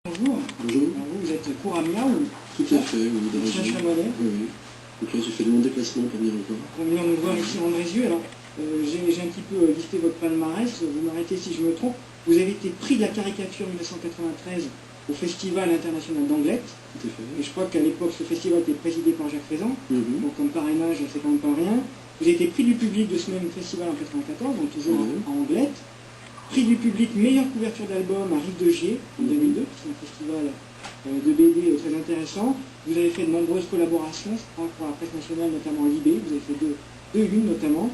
Bonjour. Bonjour. Alors vous êtes Kouramia ou Tout à fait, oui, Chien d'origine. Chamonix. Oui, oui. Donc là, j'ai fait de long déplacement pour venir encore. Pour venir nous voir ici en Brésil. Alors, j'ai un petit peu listé votre palmarès, vous m'arrêtez si je me trompe. Vous avez été prix de la caricature 1993 au Festival international d'Anglette. Tout à fait. Et je crois qu'à l'époque, ce festival était présidé par Jacques Fézan. Mhm. Donc comme parrainage, c'est quand même pas rien. Vous avez été prix du public de ce même festival en 1994, donc toujours en Anglette. Prix du public meilleure couverture d'album à Rive de Gier en 2002, c'est un festival de BD très intéressant. Vous avez fait de nombreuses collaborations, je crois, pour la presse nationale, notamment à l'IB. Vous avez fait deux unes notamment.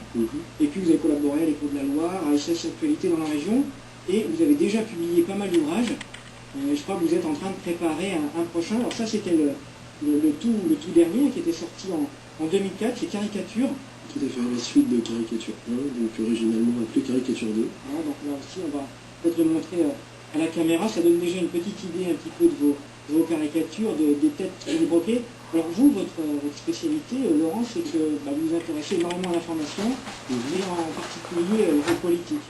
Et puis vous avez collaboré à l'Écho de la Loire, à SS Actualité dans la région. Et vous avez déjà publié pas mal d'ouvrages. Je crois que vous êtes en train de préparer un prochain. Alors ça, c'était le tout dernier qui était sorti en 2004, c'est Caricature. Tout à fait, la suite de Caricature 1, donc originalement appelée Caricature 2. Voilà, donc là aussi, on va peut-être le montrer à la caméra. Ça donne déjà une petite idée un petit peu de vos caricatures, des têtes que vous broquez. Alors vous, votre spécialité, Laurent, c'est que vous vous intéressez énormément à l'information, et en particulier aux politiques.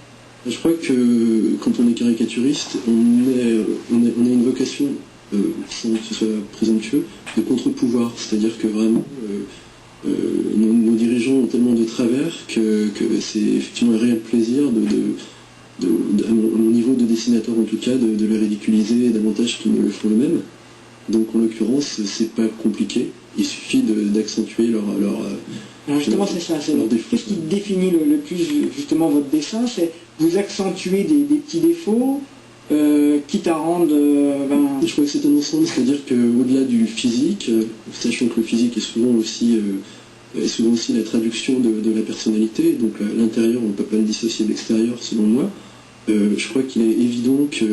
Je crois que quand on est caricaturiste, on a une vocation, sans que ce soit présomptueux, de contre-pouvoir. C'est-à-dire que vraiment, nos dirigeants ont tellement de travers que c'est effectivement un réel plaisir à mon niveau de dessinateur en tout cas, de les ridiculiser davantage qu'ils ne le font eux-mêmes. Donc en l'occurrence, c'est pas compliqué, il suffit d'accentuer leur Alors justement, c'est ça, qu'est-ce qui définit le plus justement votre dessin, c'est vous accentuez des petits défauts, quitte à rendre... Je crois que c'est un ensemble, c'est-à-dire qu'au-delà du physique, sachant que le physique est souvent aussi la traduction de la personnalité, donc l'intérieur on ne peut pas le dissocier de l'extérieur selon moi, je crois qu'il est évident que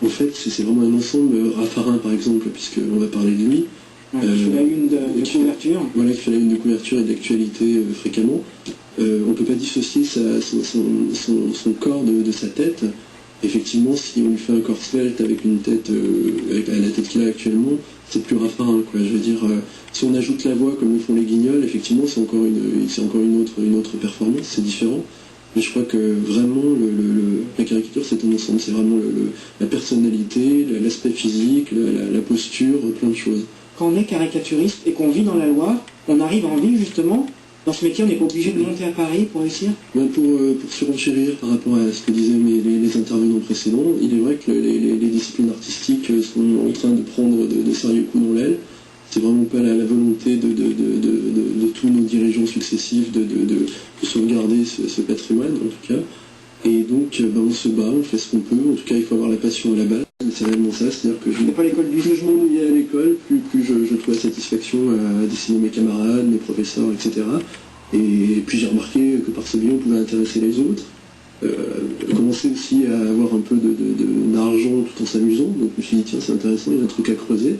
en fait c'est vraiment un ensemble. Raffarin par exemple, puisqu'on va parler de lui, qui fait la une de couverture. Voilà, qui fait la une de couverture et d'actualité fréquemment. On ne peut pas dissocier son corps de sa tête. Effectivement, si on lui fait un corps svelte avec une tête, avec la tête qu'il a actuellement, c'est plus Raffarin, quoi. Je veux dire, si on ajoute la voix comme le font les Guignols, effectivement, c'est encore une autre performance, c'est différent. Mais je crois que vraiment, la caricature, c'est un ensemble. C'est vraiment la personnalité, l'aspect physique, la posture, plein de choses. Quand on est caricaturiste et qu'on vit dans la Loire, on arrive en ville justement. Dans ce métier, on n'est pas obligé de monter à Paris pour réussir. Pour surenchérir par rapport à ce que disaient les intervenants précédents, il est vrai que les disciplines artistiques sont en train de prendre de sérieux coups dans l'aile. C'est vraiment pas la volonté de tous nos dirigeants successifs de sauvegarder ce patrimoine, en tout cas. Et donc, on se bat, on fait ce qu'on peut. En tout cas, il faut avoir la passion à la base. C'est réellement ça, c'est-à-dire que pas l'école du plus je m'ennuyais à l'école, plus je trouvais satisfaction à dessiner mes camarades, mes professeurs, etc. Et puis j'ai remarqué que par ce biais, on pouvait intéresser les autres. Commencer aussi à avoir un peu d'argent tout en s'amusant. Donc je me suis dit, tiens, c'est intéressant, il y a un truc à creuser.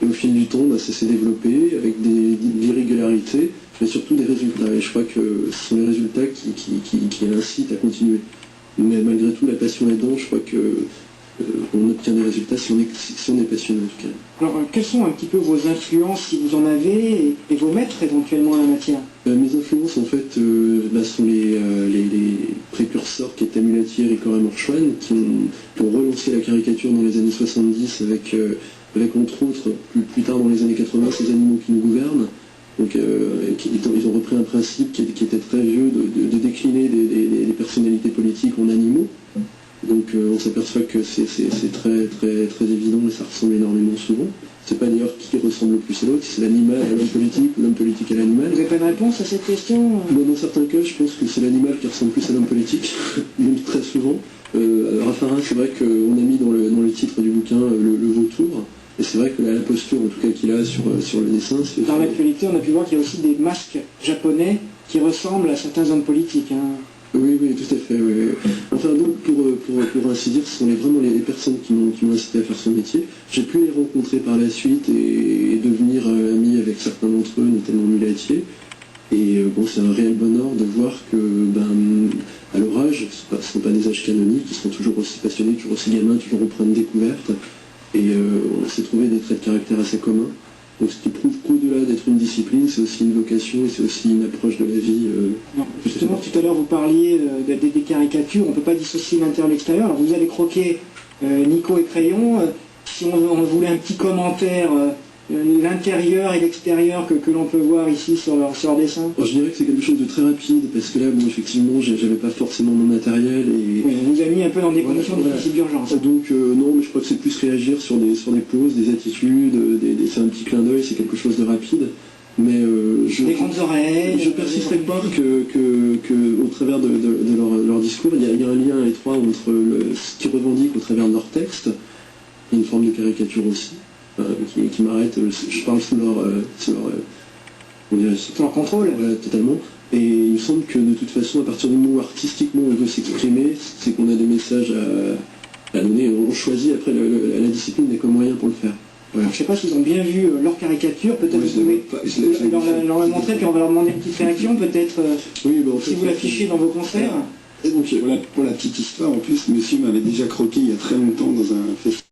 Et au fil du temps, ça s'est développé avec des régularités, mais surtout des résultats. Et je crois que ce sont les résultats qui incitent à continuer. Mais malgré tout, la passion aidant, je crois qu'on obtient des résultats si on est passionné en tout cas. Alors, quelles sont un petit peu vos influences, si vous en avez, et vos maîtres éventuellement en la matière? Mes influences, en fait, sont les précurseurs qui étaient Mulatier et Corin Morchouane, qui ont relancé la caricature dans les années 70 avec entre autres, plus tard dans les années 80, ces animaux qui nous gouvernent. Donc, ils ont repris un principe qui était très vieux de décliner des personnalités politiques en animaux. Donc on s'aperçoit que c'est très, très, très évident et ça ressemble énormément souvent. C'est pas d'ailleurs qui ressemble le plus à l'autre, si c'est l'animal à l'homme politique ou l'homme politique à l'animal. Vous n'avez pas de réponse à cette question? Dans certains cas, je pense que c'est l'animal qui ressemble plus à l'homme politique, même très souvent. Raffarin, c'est vrai qu'on a mis dans le titre du bouquin le vautour. Et c'est vrai que la posture, en tout cas, qu'il a sur le dessin... Dans l'actualité, on a pu voir qu'il y a aussi des masques japonais qui ressemblent à certains hommes politiques. Oui, tout à fait. Oui. Enfin, donc, pour ainsi dire, ce sont vraiment les personnes qui m'ont incité à faire ce métier. J'ai pu les rencontrer par la suite et devenir ami avec certains d'entre eux, notamment Mulatier. Et c'est un réel bonheur de voir que, à leur âge, ce ne sont pas des âges canoniques, ils sont toujours aussi passionnés, toujours aussi gamins, toujours en plein de découvertes. Et on s'est trouvé des traits de caractère assez communs. Donc ce qui prouve qu'au-delà d'être une discipline, c'est aussi une vocation et c'est aussi une approche de la vie. Justement, tout à l'heure, vous parliez des caricatures, on ne peut pas dissocier l'intérieur et l'extérieur. Alors vous allez croquer Nico et Crayon, si on voulait un petit commentaire, l'intérieur et l'extérieur que l'on peut voir ici sur leur dessin. Alors, je dirais que c'est quelque chose de très rapide, parce que là, bon, effectivement, j'avais pas forcément mon matériel et... Oui, on vous a mis un peu dans des conditions Voilà. difficiles d'urgence. Donc non, mais je crois que c'est plus réagir sur des poses, des attitudes, c'est un petit clin d'œil, c'est quelque chose de rapide. Mais Des grandes oreilles. je persisterai pas que au travers de leur discours, il y a un lien étroit entre ce qu'ils revendiquent au travers de leur texte, et une forme de caricature aussi, qui m'arrête, je parle sous leur contrôle. Voilà, totalement. Et il me semble que de toute façon, à partir du moment où artistiquement on veut s'exprimer, c'est qu'on a des messages à donner, on choisit après la discipline n'est comme moyen pour le faire. Voilà. Je ne sais pas s'ils ont bien vu leur caricature, peut-être Oui, vous pouvez leur la montrer, puis on va leur demander une petite réaction, peut-être Oui, en si fait, vous l'affichez dans vos concerts. Et donc, voilà, pour la petite histoire, en plus, monsieur m'avait déjà croqué il y a très longtemps dans un festival.